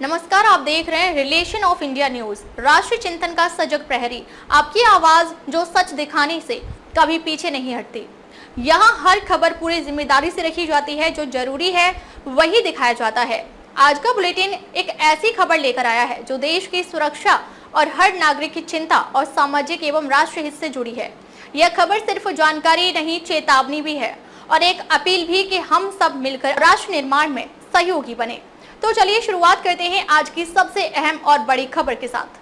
नमस्कार, आप देख रहे हैं रिलेशन ऑफ इंडिया न्यूज, राष्ट्रीय चिंतन का सजग प्रहरी। आपकी आवाज जो सच दिखाने से कभी पीछे नहीं हटती। यहाँ हर खबर पूरी जिम्मेदारी से रखी जाती है, जो जरूरी है वही दिखाया जाता है। आज का बुलेटिन एक ऐसी खबर लेकर आया है जो देश की सुरक्षा और हर नागरिक की चिंता और सामाजिक एवं राष्ट्रीय हित से जुड़ी है। यह खबर सिर्फ जानकारी नहीं, चेतावनी भी है और एक अपील भी कि हम सब मिलकर राष्ट्र निर्माण में सहयोगी बने। तो चलिए शुरुआत करते हैं आज की सबसे अहम और बड़ी खबर के साथ।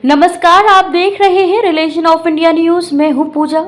नमस्कार, आप देख रहे हैं रिलेशन ऑफ इंडिया न्यूज। मैं हूं पूजा।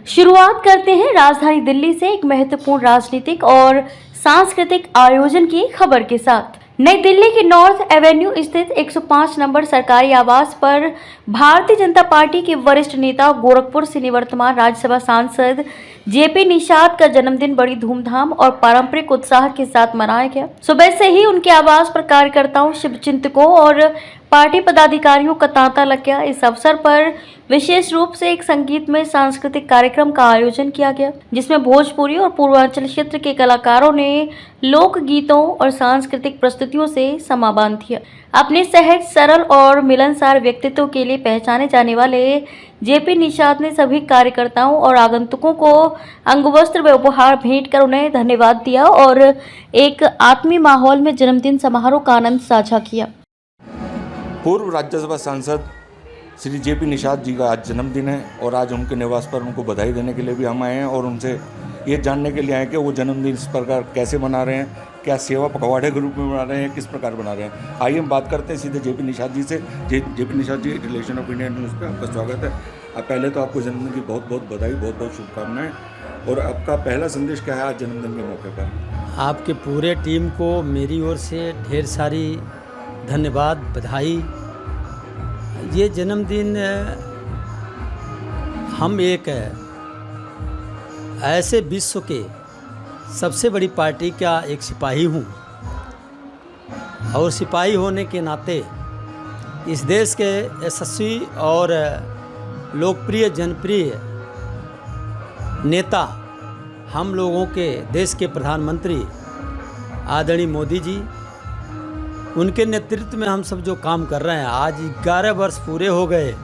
शुरुआत करते हैं राजधानी दिल्ली से एक महत्वपूर्ण राजनीतिक और सांस्कृतिक आयोजन की खबर के साथ। नई दिल्ली के नॉर्थ एवेन्यू स्थित 105 नंबर सरकारी आवास पर भारतीय जनता पार्टी के वरिष्ठ नेता गोरखपुर से निवर्तमान राज्यसभा सांसद जेपी निषाद का जन्मदिन बड़ी धूमधाम और पारंपरिक उत्साह के साथ मनाया गया। सुबह से ही उनके आवास पर कार्यकर्ताओं, शुभचिंतकों और पार्टी पदाधिकारियों का तांता लग गया। इस अवसर पर विशेष रूप से एक संगीतमय सांस्कृतिक कार्यक्रम का आयोजन किया गया, जिसमें भोजपुरी और पूर्वांचल क्षेत्र के कलाकारों ने लोक गीतों और सांस्कृतिक प्रस्तुतियों से समा बांध दिया। अपने सहज, सरल और मिलनसार व्यक्तित्व के लिए पहचाने जाने वाले जेपी निषाद ने सभी कार्यकर्ताओं और आगंतुकों को अंगवस्त्र व उपहार भेंट कर उन्हें धन्यवाद दिया और एक आत्मीय माहौल में जन्मदिन समारोह का आनंद साझा किया। पूर्व राज्यसभा सांसद श्री जेपी निषाद जी का आज जन्मदिन है और आज उनके निवास पर उनको बधाई देने के लिए भी हम आए हैं और उनसे ये जानने के लिए आए कि वो जन्मदिन इस प्रकार कैसे मना रहे हैं, क्या सेवा पखवाड़े के रूप में मना रहे हैं, किस प्रकार बना रहे हैं। आइए हम बात करते हैं सीधे जेपी निषाद जी से। JP Nishad ji, relation of India news पे आपका स्वागत है। पहले तो आपको जन्मदिन की बहुत बहुत बधाई, बहुत बहुत शुभकामनाएँ। और आपका पहला संदेश क्या है आज जन्मदिन के मौके पर? आपके पूरे टीम को मेरी ओर से ढेर सारी धन्यवाद, बधाई। ये जन्मदिन हम एक ऐसे विश्व के सबसे बड़ी पार्टी का एक सिपाही हूँ और सिपाही होने के नाते इस देश के यशस्वी और लोकप्रिय, जनप्रिय नेता, हम लोगों के देश के प्रधानमंत्री आदरणीय मोदी जी, उनके नेतृत्व में हम सब जो काम कर रहे हैं, आज 11 वर्ष पूरे हो गए।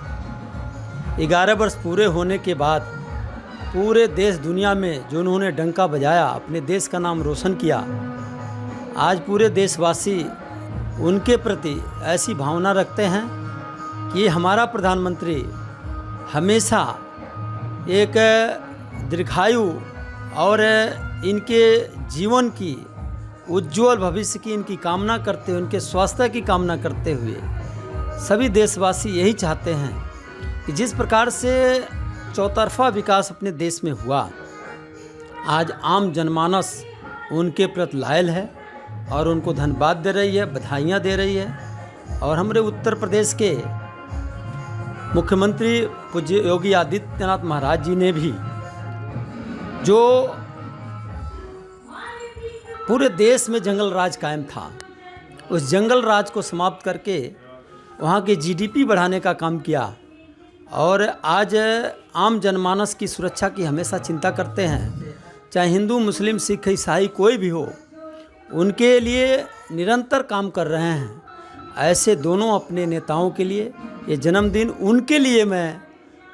11 वर्ष पूरे होने के बाद पूरे देश दुनिया में जो उन्होंने डंका बजाया, अपने देश का नाम रोशन किया, आज पूरे देशवासी उनके प्रति ऐसी भावना रखते हैं कि हमारा प्रधानमंत्री हमेशा एक दीर्घायु और इनके जीवन की उज्जवल भविष्य की इनकी कामना करते हुए, उनके स्वास्थ्य की कामना करते हुए सभी देशवासी यही चाहते हैं कि जिस प्रकार से चौतरफा विकास अपने देश में हुआ, आज आम जनमानस उनके प्रति लायल है और उनको धन्यवाद दे रही है, बधाइयाँ दे रही है। और हमारे उत्तर प्रदेश के मुख्यमंत्री पूज्य योगी आदित्यनाथ महाराज जी ने भी जो पूरे देश में जंगल राज कायम था, उस जंगल राज को समाप्त करके वहाँ के जीडीपी बढ़ाने का काम किया और आज आम जनमानस की सुरक्षा की हमेशा चिंता करते हैं। चाहे हिंदू, मुस्लिम, सिख, ईसाई कोई भी हो, उनके लिए निरंतर काम कर रहे हैं। ऐसे दोनों अपने नेताओं के लिए ये जन्मदिन, उनके लिए मैं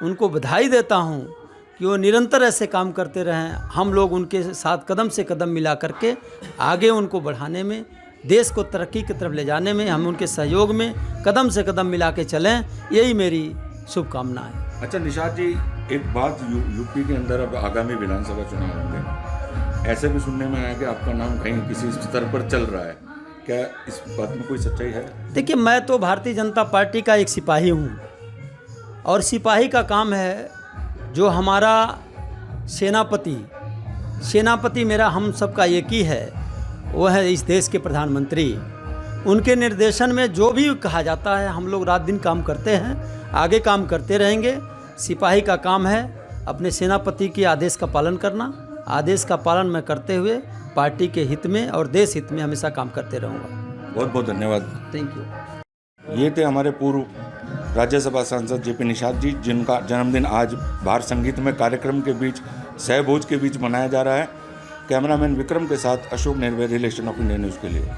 उनको बधाई देता हूँ कि वो निरंतर ऐसे काम करते रहें। हम लोग उनके साथ कदम से कदम मिला करके आगे उनको बढ़ाने में, देश को तरक्की की तरफ ले जाने में, हम उनके सहयोग में कदम से कदम मिला के चलें, यही मेरी शुभकामना है। अच्छा निषाद जी, एक बात, यूपी के अंदर अब आगामी विधानसभा चुनाव होंगे, ऐसे भी सुनने में आया कि आपका नाम कहीं किसी स्तर पर चल रहा है, क्या इस बात में कोई सच्चाई है? देखिए, मैं तो भारतीय जनता पार्टी का एक सिपाही हूँ और सिपाही का काम है जो हमारा सेनापति मेरा हम सबका एक ही है, वो है इस देश के प्रधानमंत्री। उनके निर्देशन में जो भी कहा जाता है हम लोग रात दिन काम करते हैं, आगे काम करते रहेंगे। सिपाही का काम है अपने सेनापति के आदेश का पालन करना। आदेश का पालन मैं करते हुए पार्टी के हित में और देश हित में हमेशा काम करते रहूँगा। बहुत बहुत धन्यवाद। Thank you. ये थे हमारे पूर्व राज्यसभा सांसद जेपी निषाद जी, जिनका जन्मदिन आज बाहर संगीतमय कार्यक्रम के बीच सहभोज के बीच मनाया जा रहा है। कैमरामैन विक्रम के साथ अशोक निर्भय, रिलेशन ऑफ इंडिया न्यूज़ के लिए।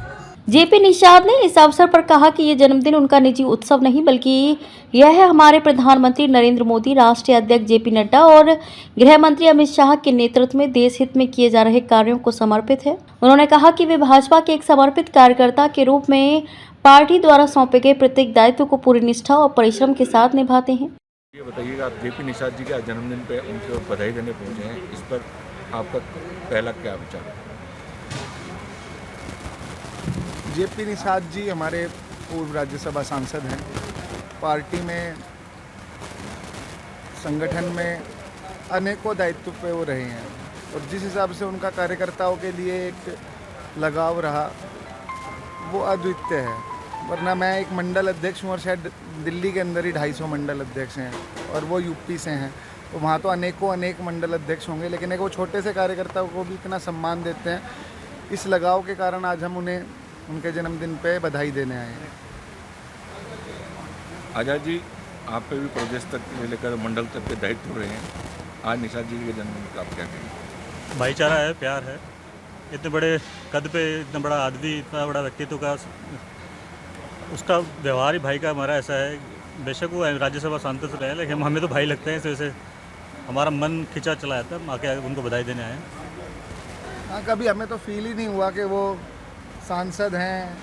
जेपी निषाद ने इस अवसर पर कहा कि ये जन्मदिन उनका निजी उत्सव नहीं बल्कि यह है हमारे प्रधानमंत्री नरेंद्र मोदी, राष्ट्रीय अध्यक्ष जेपी नड्डा और गृह मंत्री अमित शाह के नेतृत्व में देश हित में किए जा रहे कार्यों को समर्पित है। उन्होंने कहा कि वे भाजपा के एक समर्पित कार्यकर्ता के रूप में पार्टी द्वारा सौंपे गए प्रत्येक दायित्व को पूरी निष्ठा और परिश्रम के साथ निभाते हैं। ये बताइएगा, आप जेपी निषाद जी के आज जन्मदिन पे उनको बधाई देने पहुंचे हैं, इस पर आपका पहला क्या विचार है? जेपी निषाद जी हमारे पूर्व राज्यसभा सांसद हैं। पार्टी में, संगठन में अनेकों दायित्व पे वो रहे हैं और जिस हिसाब से उनका कार्यकर्ताओं के लिए एक लगाव रहा वो अद्वितीय है। वरना मैं एक मंडल अध्यक्ष हूँ और शायद दिल्ली के अंदर ही 250 मंडल अध्यक्ष हैं और वो यूपी से हैं, तो वहाँ तो अनेक मंडल अध्यक्ष होंगे, लेकिन एक वो छोटे से कार्यकर्ताओं को भी इतना सम्मान देते हैं। इस लगाव के कारण आज हम उन्हें उनके जन्मदिन पे बधाई देने आए हैं। आजाद जी, आप पे भी प्रदेश तक से लेकर मंडल तक के दायित्व रहे हैं, आज निषाद जी के जन्मदिन का आप क्या कहेंगे? भाईचारा है, प्यार है। इतने बड़े कद पे इतना बड़ा आदमी, इतना बड़ा व्यक्तित्व का, उसका व्यवहार ही भाई का हमारा ऐसा है। बेशक वो राज्यसभा सांसद रहे, लेकिन हमें तो भाई लगते हैं, इस वजह से हमारा मन खिंचा चला जाता है, आके उनको बधाई देने आए हैं। हाँ, कभी हमें तो फील ही नहीं हुआ कि वो सांसद हैं।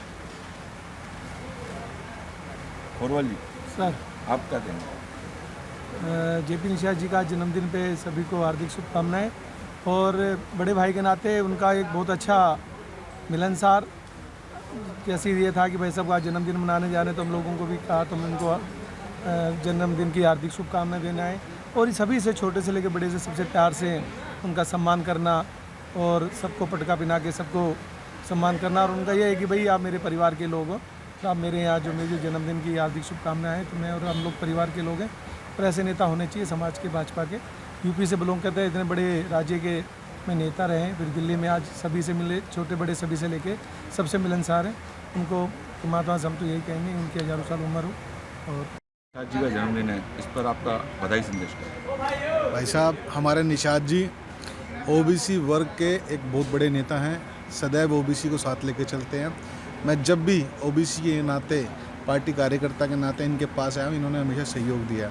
होरवाल जी, सर, आप क्या कहेंगे? जेपी निषाद जी का जन्मदिन पे सभी को हार्दिक शुभकामनाएं और बड़े भाई के नाते उनका एक बहुत अच्छा मिलनसार जैसे ये था कि भाई सब आज जन्मदिन मनाने जा रहे हैं, तो हम लोगों को भी कहा तो हम उनको जन्मदिन की हार्दिक शुभकामनाएं देने आए और सभी से, छोटे से लेकर बड़े से, सबसे प्यार से उनका सम्मान करना और सबको पटका पिना के सबको सम्मान करना। और उनका यह है कि भाई आप मेरे परिवार के लोग हो, तो आप मेरे यहाँ जो मेरे जन्मदिन की हार्दिक शुभकामनाएं हैं, तो मैं और हम लोग परिवार के लोग हैं और ऐसे नेता होने चाहिए समाज के, भाजपा के। यूपी से बिलोंग करते हैं, इतने बड़े राज्य के में नेता रहे हैं, फिर दिल्ली में आज सभी से मिले, छोटे बड़े सभी से लेके सबसे मिलनसार हैं। उनको परमात्मा से हम तो यही कहेंगे उनकी हज़ारों साल उम्र हो। और निषाद जी का जन्मदिन है, इस पर आपका बधाई संदेश क्या है? भाई साहब, हमारे निषाद जी ओबीसी वर्ग के एक बहुत बड़े नेता हैं, सदैव ओबीसी को साथ लेके चलते हैं। मैं जब भी ओबीसी के नाते, पार्टी कार्यकर्ता के नाते इनके पास आया हूँ, इन्होंने हमेशा सहयोग दिया।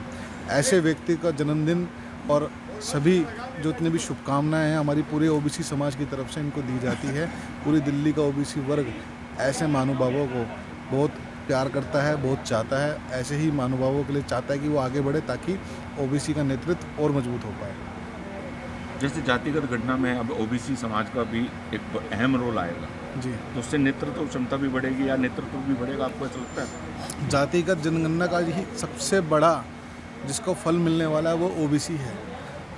ऐसे व्यक्ति का जन्मदिन और सभी जो इतने भी शुभकामनाएं हैं हमारी पूरे ओबीसी समाज की तरफ से इनको दी जाती है। पूरी दिल्ली का ओबीसी वर्ग ऐसे महानुभावों को बहुत प्यार करता है, बहुत चाहता है। ऐसे ही महानुभावों के लिए चाहता है कि वो आगे बढ़े ताकि ओबीसी का नेतृत्व और मजबूत हो पाए। जैसे जातिगत घटना में अब ओबीसी समाज का भी एक अहम रोल आएगा जी, तो उससे नेतृत्व क्षमता भी बढ़ेगी या नेतृत्व भी बढ़ेगा, आपको ऐसा लगता है? जातिगत जनगणना का ही सबसे बड़ा जिसको फल मिलने वाला है वो ओबीसी है।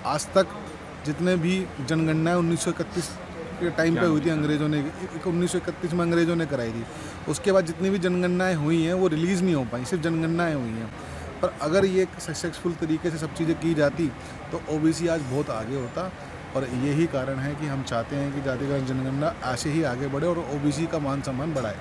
आज तक जितने भी जनगणनाएं 1931 के टाइम पे हुई थी, अंग्रेज़ों ने 1931 में अंग्रेज़ों ने कराई थी, उसके बाद जितनी भी जनगणनाएं हुई हैं वो रिलीज़ नहीं हो पाई, सिर्फ जनगणनाएं हुई हैं। पर अगर ये सक्सेसफुल तरीके से सब चीज़ें की जाती तो ओबीसी आज बहुत आगे होता और यही कारण है कि हम चाहते हैं कि जातिगत जनगणना ऐसे ही आगे बढ़े और ओबीसी का मान सम्मान बढ़ाए।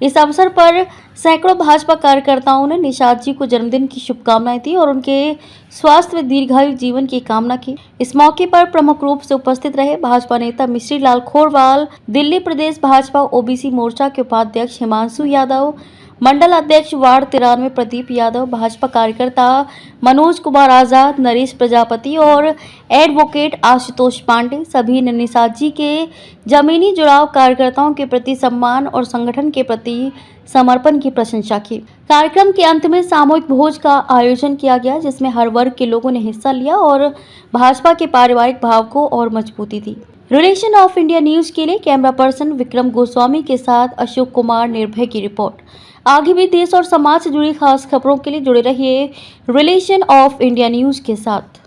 इस अवसर पर सैकड़ों भाजपा कार्यकर्ताओं ने निषाद जी को जन्मदिन की शुभकामनाएं दी और उनके स्वास्थ्य व दीर्घायु जीवन की कामना की। इस मौके पर प्रमुख रूप से उपस्थित रहे भाजपा नेता मिश्री लाल खोरवाल, दिल्ली प्रदेश भाजपा ओबीसी मोर्चा के उपाध्यक्ष हिमांशु यादव, मंडल अध्यक्ष वार्ड 93 प्रदीप यादव, भाजपा कार्यकर्ता मनोज कुमार आजाद, नरेश प्रजापति और एडवोकेट आशुतोष पांडे। सभी ने निषाद जी के जमीनी जुड़ाव, कार्यकर्ताओं के प्रति सम्मान और संगठन के प्रति समर्पण की प्रशंसा की। कार्यक्रम के अंत में सामूहिक भोज का आयोजन किया गया, जिसमें हर वर्ग के लोगों ने हिस्सा लिया और भाजपा के पारिवारिक भाव को और मजबूती दी। रिलेशन ऑफ इंडिया न्यूज के लिए कैमरा पर्सन विक्रम गोस्वामी के साथ अशोक कुमार निर्भय की रिपोर्ट। आगे भी देश और समाज से जुड़ी खास खबरों के लिए जुड़े रहिए रिलेशन ऑफ इंडिया न्यूज के साथ।